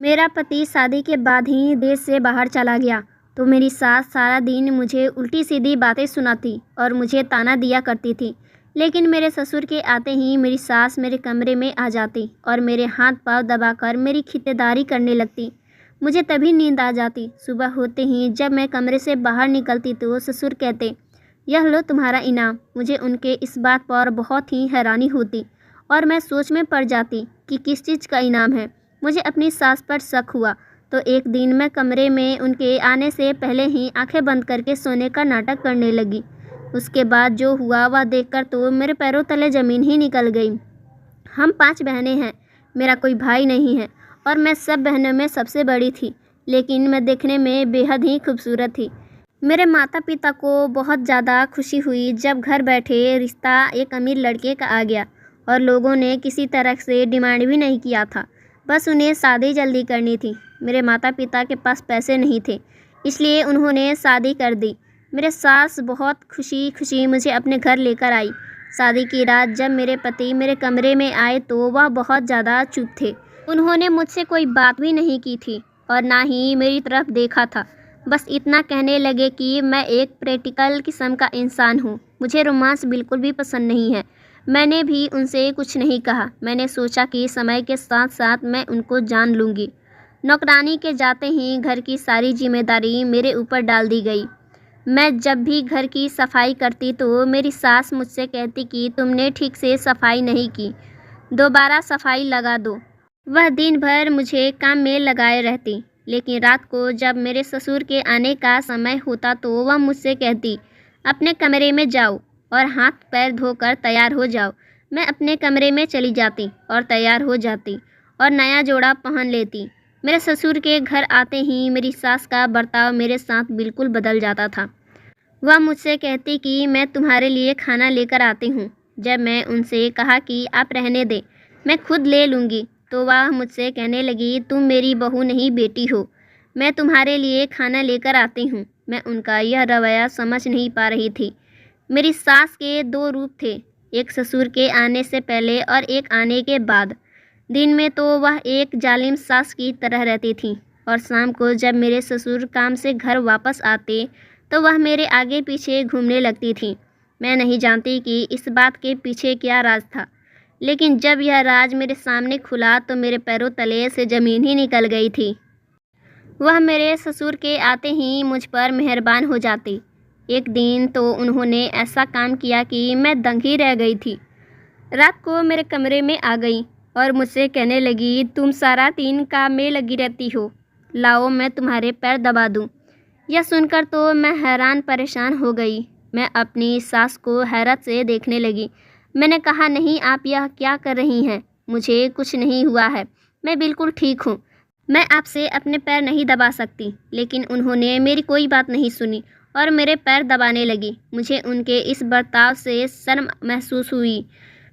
मेरा पति शादी के बाद ही देश से बाहर चला गया तो मेरी सास सारा दिन मुझे उल्टी सीधी बातें सुनाती और मुझे ताना दिया करती थी। लेकिन मेरे ससुर के आते ही मेरी सास मेरे कमरे में आ जाती और मेरे हाथ पांव दबाकर मेरी खित्तेदारी करने लगती। मुझे तभी नींद आ जाती। सुबह होते ही जब मैं कमरे से बाहर निकलती तो ससुर कहते, यह लो तुम्हारा इनाम। मुझे उनके इस बात पर बहुत ही हैरानी होती और मैं सोच में पड़ जाती कि किस चीज़ का इनाम है। मुझे अपनी सास पर शक हुआ तो एक दिन मैं कमरे में उनके आने से पहले ही आंखें बंद करके सोने का नाटक करने लगी। उसके बाद जो हुआ वह देखकर तो मेरे पैरों तले ज़मीन ही निकल गई। हम 5 बहनें हैं, मेरा कोई भाई नहीं है और मैं सब बहनों में सबसे बड़ी थी, लेकिन मैं देखने में बेहद ही खूबसूरत थी। मेरे माता पिता को बहुत ज़्यादा खुशी हुई जब घर बैठे रिश्ता एक अमीर लड़के का आ गया और लोगों ने किसी तरह से डिमांड भी नहीं किया था। बस उन्हें शादी जल्दी करनी थी। मेरे माता पिता के पास पैसे नहीं थे, इसलिए उन्होंने शादी कर दी। मेरे सास बहुत खुशी खुशी मुझे अपने घर लेकर आई। शादी की रात जब मेरे पति मेरे कमरे में आए तो वह बहुत ज़्यादा चुप थे। उन्होंने मुझसे कोई बात भी नहीं की थी और ना ही मेरी तरफ देखा था। बस इतना कहने लगे कि मैं एक प्रैक्टिकल किस्म का इंसान हूँ, मुझे रोमांस बिल्कुल भी पसंद नहीं है। मैंने भी उनसे कुछ नहीं कहा। मैंने सोचा कि समय के साथ साथ मैं उनको जान लूँगी। नौकरानी के जाते ही घर की सारी जिम्मेदारी मेरे ऊपर डाल दी गई। मैं जब भी घर की सफाई करती तो मेरी सास मुझसे कहती कि तुमने ठीक से सफाई नहीं की, दोबारा सफाई लगा दो। वह दिन भर मुझे काम में लगाए रहती, लेकिन रात को जब मेरे ससुर के आने का समय होता तो वह मुझसे कहती, अपने कमरे में जाओ और हाथ पैर धोकर तैयार हो जाओ। मैं अपने कमरे में चली जाती और तैयार हो जाती और नया जोड़ा पहन लेती। मेरे ससुर के घर आते ही मेरी सास का बर्ताव मेरे साथ बिल्कुल बदल जाता था। वह मुझसे कहती कि मैं तुम्हारे लिए खाना लेकर आती हूँ। जब मैं उनसे कहा कि आप रहने दें, मैं खुद ले लूँगी, तो वह मुझसे कहने लगी, तुम मेरी बहू नहीं बेटी हो, मैं तुम्हारे लिए खाना लेकर आती हूँ। मैं उनका यह रवैया समझ नहीं पा रही थी। मेरी सास के 2 रूप थे, एक ससुर के आने से पहले और एक आने के बाद। दिन में तो वह एक जालिम सास की तरह रहती थी और शाम को जब मेरे ससुर काम से घर वापस आते तो वह मेरे आगे पीछे घूमने लगती थी। मैं नहीं जानती कि इस बात के पीछे क्या राज था, लेकिन जब यह राज मेरे सामने खुला तो मेरे पैरों तले से ज़मीन ही निकल गई थी। वह मेरे ससुर के आते ही मुझ पर मेहरबान हो जाती। एक दिन तो उन्होंने ऐसा काम किया कि मैं दंग ही रह गई थी। रात को मेरे कमरे में आ गई और मुझसे कहने लगी, तुम सारा दिन काम में लगी रहती हो, लाओ मैं तुम्हारे पैर दबा दूं। यह सुनकर तो मैं हैरान परेशान हो गई। मैं अपनी सास को हैरत से देखने लगी। मैंने कहा, नहीं, आप यह क्या कर रही हैं? मुझे कुछ नहीं हुआ है, मैं बिल्कुल ठीक हूँ, मैं आपसे अपने पैर नहीं दबा सकती। लेकिन उन्होंने मेरी कोई बात नहीं सुनी और मेरे पैर दबाने लगी। मुझे उनके इस बर्ताव से शर्म महसूस हुई।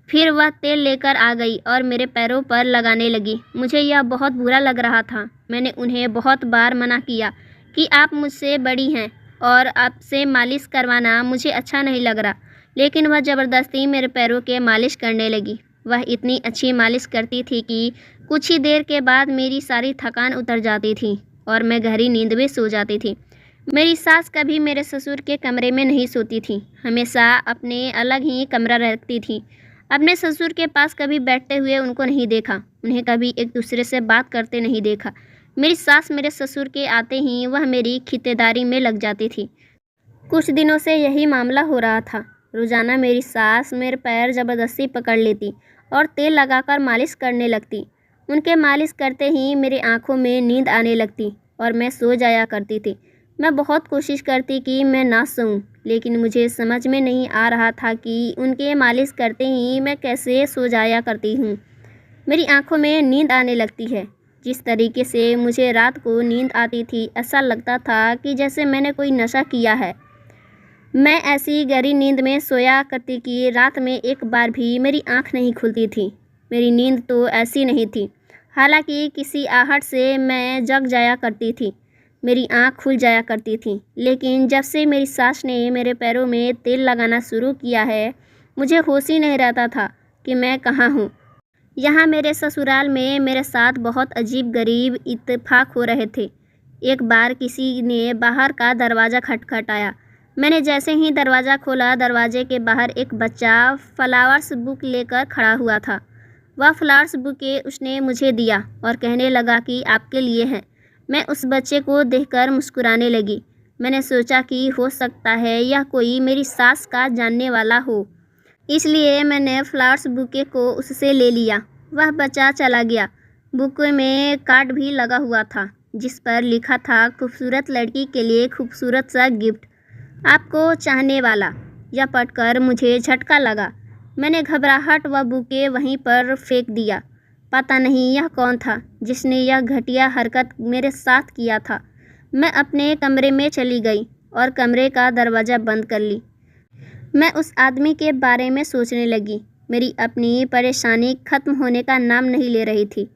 फिर वह तेल लेकर आ गई और मेरे पैरों पर लगाने लगी। मुझे यह बहुत बुरा लग रहा था। मैंने उन्हें बहुत बार मना किया कि आप मुझसे बड़ी हैं और आपसे मालिश करवाना मुझे अच्छा नहीं लग रहा, लेकिन वह ज़बरदस्ती मेरे पैरों के मालिश करने लगी। वह इतनी अच्छी मालिश करती थी कि कुछ ही देर के बाद मेरी सारी थकान उतर जाती थी और मैं गहरी नींद में सो जाती थी। मेरी सास कभी मेरे ससुर के कमरे में नहीं सोती थी, हमेशा अपने अलग ही कमरा रखती थी। अपने ससुर के पास कभी बैठते हुए उनको नहीं देखा, उन्हें कभी एक दूसरे से बात करते नहीं देखा। मेरी सास मेरे ससुर के आते ही वह मेरी खित्तेदारी में लग जाती थी। कुछ दिनों से यही मामला हो रहा था। रोज़ाना मेरी सास मेरे पैर ज़बरदस्ती पकड़ लेती और तेल लगाकर मालिश करने लगती। उनके मालिश करते ही मेरी आंखों में नींद आने लगती और मैं सो जाया करती थी। मैं बहुत कोशिश करती कि मैं ना सोऊं, लेकिन मुझे समझ में नहीं आ रहा था कि उनके मालिश करते ही मैं कैसे सो जाया करती हूँ। मेरी आंखों में नींद आने लगती है। जिस तरीके से मुझे रात को नींद आती थी, ऐसा लगता था कि जैसे मैंने कोई नशा किया है। मैं ऐसी गहरी नींद में सोया करती कि रात में एक बार भी मेरी आंख नहीं खुलती थी। मेरी नींद तो ऐसी नहीं थी, हालांकि किसी आहट से मैं जग जाया करती थी। मेरी आंख खुल जाया करती थी, लेकिन जब से मेरी सास ने मेरे पैरों में तेल लगाना शुरू किया है, मुझे होश ही नहीं रहता था कि मैं कहाँ हूँ। यहाँ मेरे ससुराल में मेरे साथ बहुत अजीब गरीब इत्तेफाक हो रहे थे। एक बार किसी ने बाहर का दरवाज़ा खटखटाया। मैंने जैसे ही दरवाज़ा खोला, दरवाजे के बाहर एक बच्चा फ्लावर्स बुक लेकर खड़ा हुआ था। वह फ्लावर्स बुके उसने मुझे दिया और कहने लगा कि आपके लिए है। मैं उस बच्चे को देखकर मुस्कुराने लगी। मैंने सोचा कि हो सकता है यह कोई मेरी सास का जानने वाला हो, इसलिए मैंने फ्लावर्स बुके को उससे ले लिया। वह बच्चा चला गया। बुके में कार्ड भी लगा हुआ था जिस पर लिखा था, खूबसूरत लड़की के लिए खूबसूरत सा गिफ्ट, आपको चाहने वाला। यह पढ़कर मुझे झटका लगा। मैंने घबराहट व बुके वहीं पर फेंक दिया। पता नहीं यह कौन था जिसने यह घटिया हरकत मेरे साथ किया था। मैं अपने कमरे में चली गई और कमरे का दरवाज़ा बंद कर ली। मैं उस आदमी के बारे में सोचने लगी। मेरी अपनी परेशानी खत्म होने का नाम नहीं ले रही थी।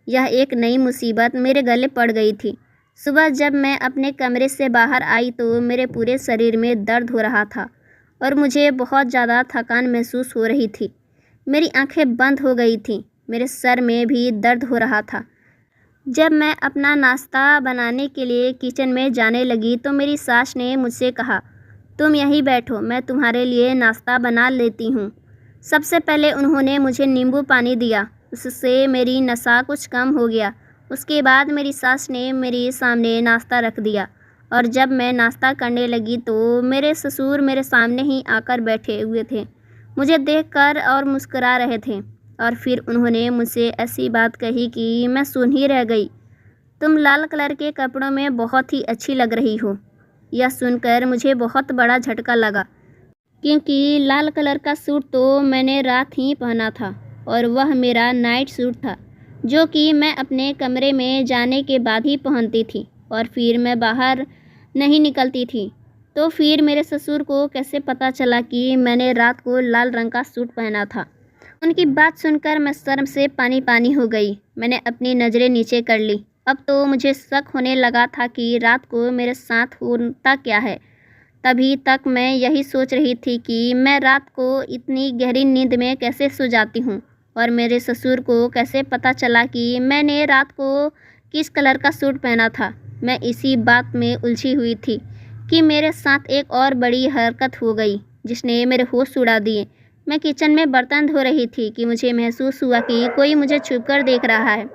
यह एक नई मुसीबत मेरे गले पड़ गई थी। सुबह जब मैं अपने कमरे से बाहर आई तो मेरे पूरे शरीर में दर्द हो रहा था और मुझे बहुत ज़्यादा थकान महसूस हो रही थी। मेरी आंखें बंद हो गई थीं। मेरे सर में भी दर्द हो रहा था। जब मैं अपना नाश्ता बनाने के लिए किचन में जाने लगी तो मेरी सास ने मुझसे कहा, तुम यहीं बैठो, मैं तुम्हारे लिए नाश्ता बना लेती हूँ। सबसे पहले उन्होंने मुझे नींबू पानी दिया। उससे मेरी नशा कुछ कम हो गया। उसके बाद मेरी सास ने मेरे सामने नाश्ता रख दिया और जब मैं नाश्ता करने लगी तो मेरे ससुर मेरे सामने ही आकर बैठे हुए थे, मुझे देखकर और मुस्कुरा रहे थे। और फिर उन्होंने मुझसे ऐसी बात कही कि मैं सुन ही रह गई, तुम लाल कलर के कपड़ों में बहुत ही अच्छी लग रही हो। यह सुनकर मुझे बहुत बड़ा झटका लगा क्योंकि लाल कलर का सूट तो मैंने रात ही पहना था और वह मेरा नाइट सूट था जो कि मैं अपने कमरे में जाने के बाद ही पहनती थी और फिर मैं बाहर नहीं निकलती थी। तो फिर मेरे ससुर को कैसे पता चला कि मैंने रात को लाल रंग का सूट पहना था। उनकी बात सुनकर मैं शर्म से पानी पानी हो गई। मैंने अपनी नज़रें नीचे कर ली। अब तो मुझे शक होने लगा था कि रात को मेरे साथ होता क्या है। तभी तक मैं यही सोच रही थी कि मैं रात को इतनी गहरी नींद में कैसे सो जाती हूँ और मेरे ससुर को कैसे पता चला कि मैंने रात को किस कलर का सूट पहना था। मैं इसी बात में उलझी हुई थी कि मेरे साथ एक और बड़ी हरकत हो गई जिसने मेरे होश उड़ा दिए। मैं किचन में बर्तन धो रही थी कि मुझे महसूस हुआ कि कोई मुझे छुपकर देख रहा है।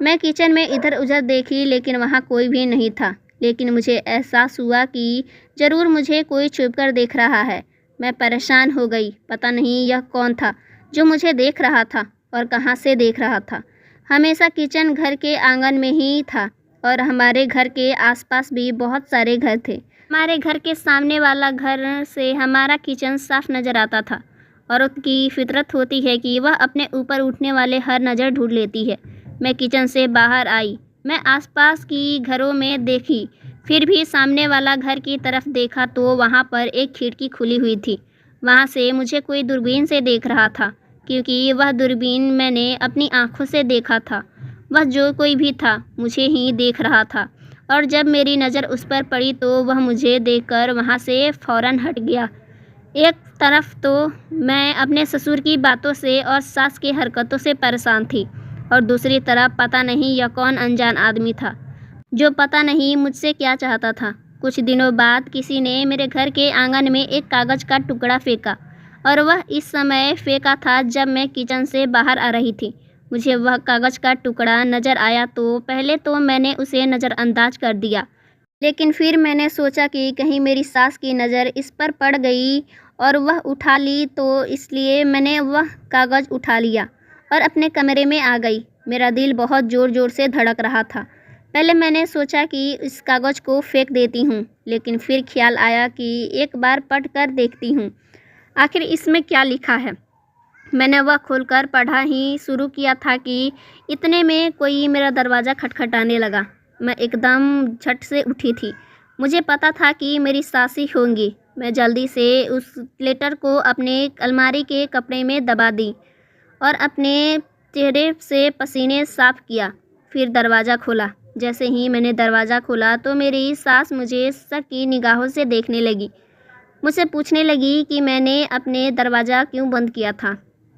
मैं किचन में इधर उधर देखी लेकिन वहाँ कोई भी नहीं था, लेकिन मुझे एहसास हुआ कि ज़रूर मुझे कोई छुपकर देख रहा है। मैं परेशान हो गई। पता नहीं यह कौन था जो मुझे देख रहा था और कहाँ से देख रहा था। हमेशा किचन घर के आंगन में ही था और हमारे घर के आसपास भी बहुत सारे घर थे। हमारे घर के सामने वाला घर से हमारा किचन साफ नज़र आता था। औरत की फितरत होती है कि वह अपने ऊपर उठने वाले हर नज़र ढूंढ लेती है। मैं किचन से बाहर आई। मैं आसपास की घरों में देखी, फिर भी सामने वाला घर की तरफ देखा तो वहाँ पर एक खिड़की खुली हुई थी। वहाँ से मुझे कोई दूरबीन से देख रहा था क्योंकि वह दूरबीन मैंने अपनी आँखों से देखा था। वह जो कोई भी था मुझे ही देख रहा था और जब मेरी नज़र उस पर पड़ी तो वह मुझे देखकर वहाँ से फ़ौरन हट गया। एक तरफ तो मैं अपने ससुर की बातों से और सास की हरकतों से परेशान थी और दूसरी तरफ पता नहीं यह कौन अनजान आदमी था जो पता नहीं मुझसे क्या चाहता था। कुछ दिनों बाद किसी ने मेरे घर के आंगन में एक कागज़ का टुकड़ा फेंका और वह इस समय फेंका था जब मैं किचन से बाहर आ रही थी। मुझे वह कागज़ का टुकड़ा नज़र आया तो पहले तो मैंने उसे नज़रअंदाज कर दिया, लेकिन फिर मैंने सोचा कि कहीं मेरी सास की नज़र इस पर पड़ गई और वह उठा ली, तो इसलिए मैंने वह कागज़ उठा लिया और अपने कमरे में आ गई। मेरा दिल बहुत ज़ोर ज़ोर से धड़क रहा था। पहले मैंने सोचा कि इस कागज़ को फेंक देती हूँ, लेकिन फिर ख्याल आया कि एक बार पढ़ कर देखती हूँ आखिर इसमें क्या लिखा है। मैंने वह खोलकर पढ़ा ही शुरू किया था कि इतने में कोई मेरा दरवाज़ा खटखटाने लगा। मैं एकदम झट से उठी थी। मुझे पता था कि मेरी सास ही होंगी। मैं जल्दी से उस लेटर को अपने अलमारी के कपड़े में दबा दी और अपने चेहरे से पसीने साफ किया। फिर दरवाज़ा खोला। जैसे ही मैंने दरवाज़ा खोला तो मेरी सास मुझे शक की निगाहों से देखने लगी। मुझसे पूछने लगी कि मैंने अपने दरवाज़ा क्यों बंद किया था।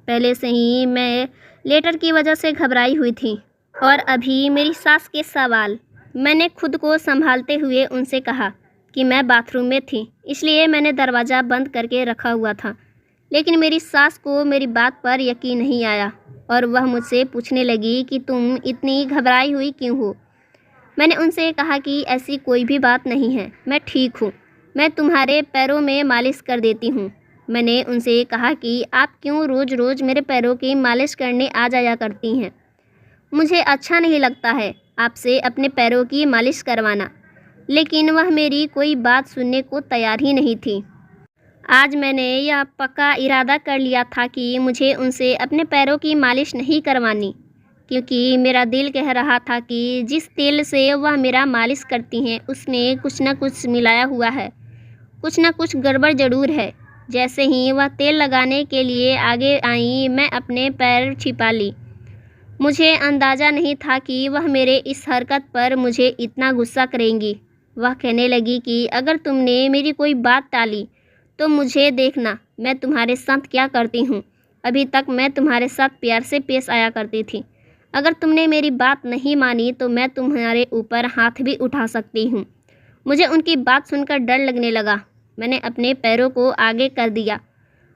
पहले से ही मैं लेटर की वजह से घबराई हुई थी। और अभी मेरी सास के सवाल। मैंने खुद को संभालते हुए उनसे कहा कि मैं बाथरूम में थी, इसलिए मैंने दरवाज़ा बंद करके रखा हुआ था। लेकिन मेरी सास को मेरी बात पर यकीन नहीं आया और वह मुझसे पूछने लगी कि तुम इतनी घबराई हुई क्यों हो। मैंने उनसे कहा कि ऐसी कोई भी बात नहीं है, मैं ठीक हूँ, मैं तुम्हारे पैरों में मालिश कर देती हूँ। मैंने उनसे कहा कि आप क्यों रोज़ रोज़ मेरे पैरों की मालिश करने आ जाया करती हैं। मुझे अच्छा नहीं लगता है आपसे अपने पैरों की मालिश करवाना। लेकिन वह मेरी कोई बात सुनने को तैयार ही नहीं थी। आज मैंने यह पक्का इरादा कर लिया था कि मुझे उनसे अपने पैरों की मालिश नहीं करवानी, क्योंकि मेरा दिल कह रहा था कि जिस तेल से वह मेरा मालिश करती हैं उसमें कुछ न कुछ मिलाया हुआ है, कुछ न कुछ गड़बड़ ज़रूर है। जैसे ही वह तेल लगाने के लिए आगे आई, मैं अपने पैर छिपा ली। मुझे अंदाज़ा नहीं था कि वह मेरे इस हरकत पर मुझे इतना गुस्सा करेंगी। वह कहने लगी कि अगर तुमने मेरी कोई बात टाली तो मुझे देखना मैं तुम्हारे साथ क्या करती हूँ। अभी तक मैं तुम्हारे साथ प्यार से पेश आया करती थी। अगर तुमने मेरी बात नहीं मानी तो मैं तुम्हारे ऊपर हाथ भी उठा सकती हूँ। मुझे उनकी बात सुनकर डर लगने लगा। मैंने अपने पैरों को आगे कर दिया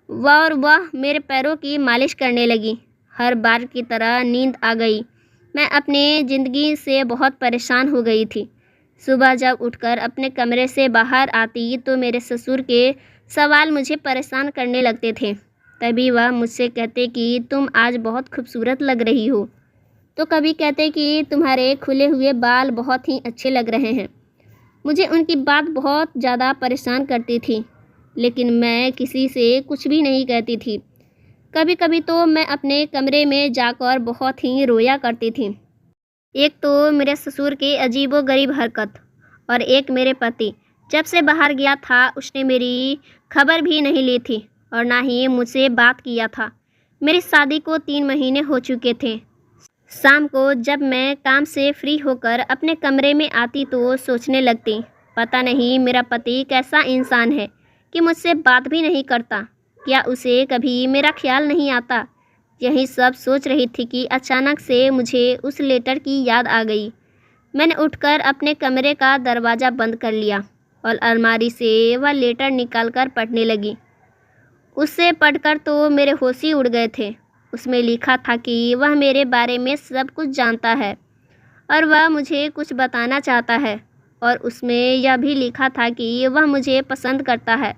और वह मेरे पैरों की मालिश करने लगी। हर बार की तरह नींद आ गई। मैं अपनी ज़िंदगी से बहुत परेशान हो गई थी। सुबह जब उठकर अपने कमरे से बाहर आती तो मेरे ससुर के सवाल मुझे परेशान करने लगते थे। तभी वह मुझसे कहते कि तुम आज बहुत खूबसूरत लग रही हो, तो कभी कहते कि तुम्हारे खुले हुए बाल बहुत ही अच्छे लग रहे हैं। मुझे उनकी बात बहुत ज़्यादा परेशान करती थी, लेकिन मैं किसी से कुछ भी नहीं कहती थी। कभी कभी तो मैं अपने कमरे में जाकर बहुत ही रोया करती थी। एक तो मेरे ससुर के अजीबोगरीब हरकत, और एक मेरे पति जब से बाहर गया था उसने मेरी खबर भी नहीं ली थी और ना ही मुझसे बात किया था। मेरी शादी को 3 महीने हो चुके थे। शाम को जब मैं काम से फ्री होकर अपने कमरे में आती तो सोचने लगती, पता नहीं मेरा पति कैसा इंसान है कि मुझसे बात भी नहीं करता। क्या उसे कभी मेरा ख्याल नहीं आता? यही सब सोच रही थी कि अचानक से मुझे उस लेटर की याद आ गई। मैंने उठकर अपने कमरे का दरवाज़ा बंद कर लिया और अलमारी से वह लेटर निकालकर पढ़ने लगी। उससे पढ़कर तो मेरे होश ही उड़ गए थे। उसमें लिखा था कि वह मेरे बारे में सब कुछ जानता है और वह मुझे कुछ बताना चाहता है, और उसमें यह भी लिखा था कि वह मुझे पसंद करता है।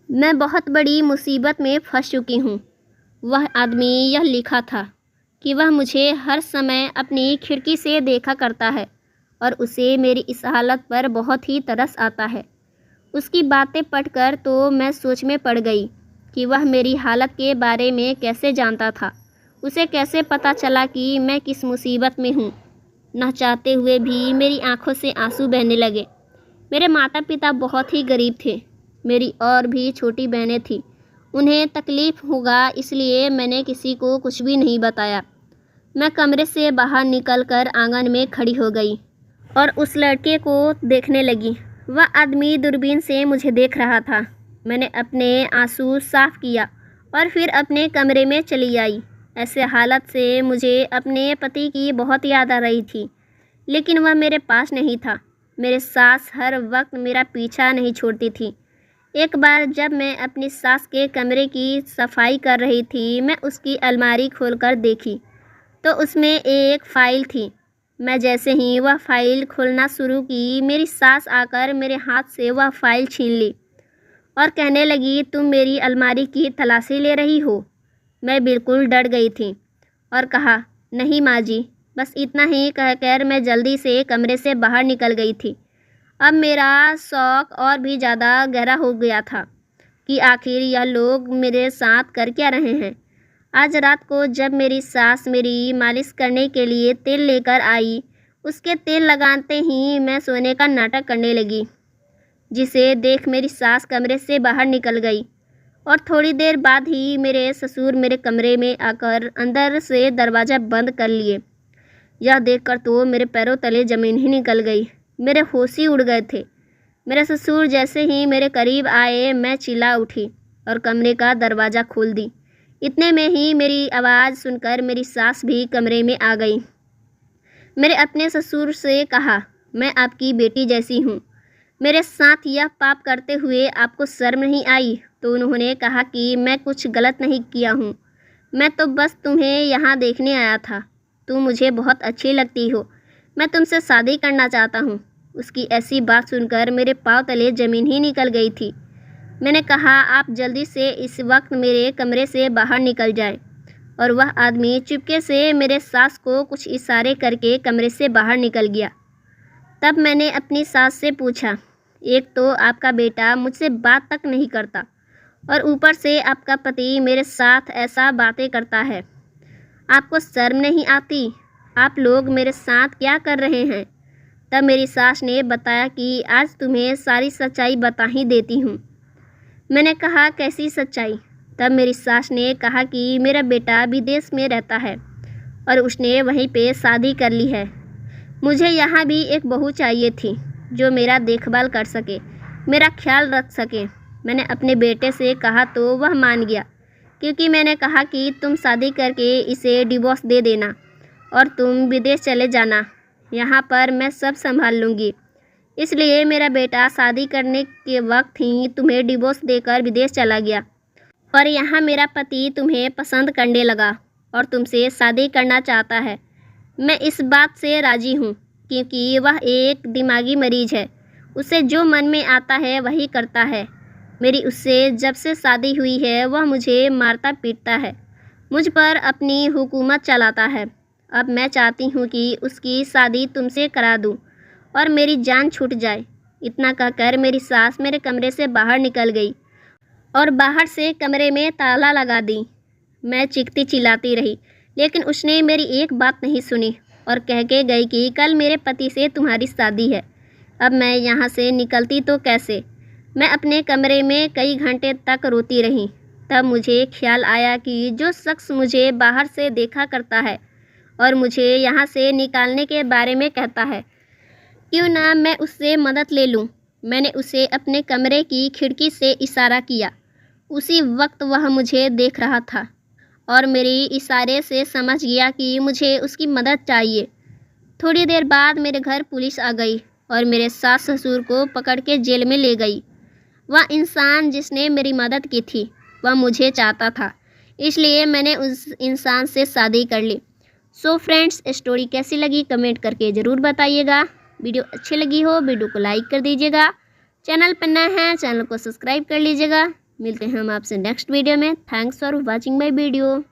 मैं बहुत बड़ी मुसीबत में फंस चुकी हूँ। वह आदमी यह लिखा था कि वह मुझे हर समय अपनी खिड़की से देखा करता है और उसे मेरी इस हालत पर बहुत ही तरस आता है। उसकी बातें पढ़कर तो मैं सोच में पड़ गई कि वह मेरी हालत के बारे में कैसे जानता था। उसे कैसे पता चला कि मैं किस मुसीबत में हूँ। न चाहते हुए भी मेरी आंखों से आंसू बहने लगे। मेरे माता पिता बहुत ही गरीब थे। मेरी और भी छोटी बहनें थीं। उन्हें तकलीफ़ होगा इसलिए मैंने किसी को कुछ भी नहीं बताया। मैं कमरे से बाहर निकलकर आंगन में खड़ी हो गई और उस लड़के को देखने लगी। वह आदमी दूरबीन से मुझे देख रहा था। मैंने अपने आंसू साफ़ किया और फिर अपने कमरे में चली आई। ऐसे हालत से मुझे अपने पति की बहुत याद आ रही थी, लेकिन वह मेरे पास नहीं था। मेरे सास हर वक्त मेरा पीछा नहीं छोड़ती थी। एक बार जब मैं अपनी सास के कमरे की सफाई कर रही थी, मैं उसकी अलमारी खोलकर देखी तो उसमें एक फ़ाइल थी। मैं जैसे ही वह फ़ाइल खोलना शुरू की, मेरी सास आकर मेरे हाथ से वह फ़ाइल छीन ली और कहने लगी, तुम मेरी अलमारी की तलाशी ले रही हो? मैं बिल्कुल डर गई थी और कहा, नहीं माँ जी। बस इतना ही कहकर मैं जल्दी से कमरे से बाहर निकल गई थी। अब मेरा शौक़ और भी ज़्यादा गहरा हो गया था कि आखिर यह लोग मेरे साथ कर क्या रहे हैं। आज रात को जब मेरी सास मेरी मालिश करने के लिए तेल लेकर आई, उसके तेल लगाते ही मैं सोने का नाटक करने लगी, जिसे देख मेरी सास कमरे से बाहर निकल गई और थोड़ी देर बाद ही मेरे ससुर मेरे कमरे में आकर अंदर से दरवाज़ा बंद कर लिए। यह देखकर तो मेरे पैरों तले ज़मीन ही निकल गई। मेरे होश ही उड़ गए थे। मेरे ससुर जैसे ही मेरे करीब आए, मैं चिल्ला उठी और कमरे का दरवाज़ा खोल दी। इतने में ही मेरी आवाज़ सुनकर मेरी सास भी कमरे में आ गई। मेरे अपने ससुर से कहा, मैं आपकी बेटी जैसी हूँ, मेरे साथ यह पाप करते हुए आपको शर्म नहीं आई? तो उन्होंने कहा कि मैं कुछ गलत नहीं किया हूँ, मैं तो बस तुम्हें यहाँ देखने आया था। तुम मुझे बहुत अच्छी लगती हो, मैं तुमसे शादी करना चाहता हूँ। उसकी ऐसी बात सुनकर मेरे पाँव तले ज़मीन ही निकल गई थी। मैंने कहा, आप जल्दी से इस वक्त मेरे कमरे से बाहर निकल जाएं। और वह आदमी चुपके से मेरे सास को कुछ इशारे करके कमरे से बाहर निकल गया। तब मैंने अपनी सास से पूछा, एक तो आपका बेटा मुझसे बात तक नहीं करता और ऊपर से आपका पति मेरे साथ ऐसा बातें करता है, आपको शर्म नहीं आती? आप लोग मेरे साथ क्या कर रहे हैं? तब मेरी सास ने बताया कि आज तुम्हें सारी सच्चाई बता ही देती हूँ। मैंने कहा, कैसी सच्चाई? तब मेरी सास ने कहा कि मेरा बेटा विदेश में रहता है और उसने वहीं पे शादी कर ली है। मुझे यहाँ भी एक बहू चाहिए थी जो मेरा देखभाल कर सके, मेरा ख्याल रख सके। मैंने अपने बेटे से कहा तो वह मान गया, क्योंकि मैंने कहा कि तुम शादी करके इसे डिवोर्स दे देना और तुम विदेश चले जाना, यहाँ पर मैं सब संभाल लूँगी। इसलिए मेरा बेटा शादी करने के वक्त ही तुम्हें डिवोर्स देकर विदेश चला गया और यहाँ मेरा पति तुम्हें पसंद करने लगा और तुमसे शादी करना चाहता है। मैं इस बात से राज़ी हूँ, क्योंकि वह एक दिमागी मरीज़ है, उसे जो मन में आता है वही करता है। मेरी उससे जब से शादी हुई है वह मुझे मारता पीटता है, मुझ पर अपनी हुकूमत चलाता है। अब मैं चाहती हूँ कि उसकी शादी तुमसे करा दूँ और मेरी जान छूट जाए। इतना कहकर मेरी सास मेरे कमरे से बाहर निकल गई और बाहर से कमरे में ताला लगा दी। मैं चीखती चिल्लाती रही, लेकिन उसने मेरी एक बात नहीं सुनी और कह के गई कि कल मेरे पति से तुम्हारी शादी है। अब मैं यहाँ से निकलती तो कैसे? मैं अपने कमरे में कई घंटे तक रोती रही। तब मुझे ख्याल आया कि जो शख्स मुझे बाहर से देखा करता है और मुझे यहाँ से निकालने के बारे में कहता है, क्यों ना मैं उससे मदद ले लूँ। मैंने उसे अपने कमरे की खिड़की से इशारा किया। उसी वक्त वह मुझे देख रहा था और मेरी इशारे से समझ गया कि मुझे उसकी मदद चाहिए। थोड़ी देर बाद मेरे घर पुलिस आ गई और मेरे सास ससुर को पकड़ के जेल में ले गई। वह इंसान जिसने मेरी मदद की थी वह मुझे चाहता था, इसलिए मैंने उस इंसान से शादी कर ली। सो फ्रेंड्स, स्टोरी कैसी लगी कमेंट करके ज़रूर बताइएगा। वीडियो अच्छी लगी हो वीडियो को लाइक कर दीजिएगा। चैनल पर नए हैं चैनल को सब्सक्राइब कर लीजिएगा। मिलते हैं हम आपसे नेक्स्ट वीडियो में। Thanks for watching my video.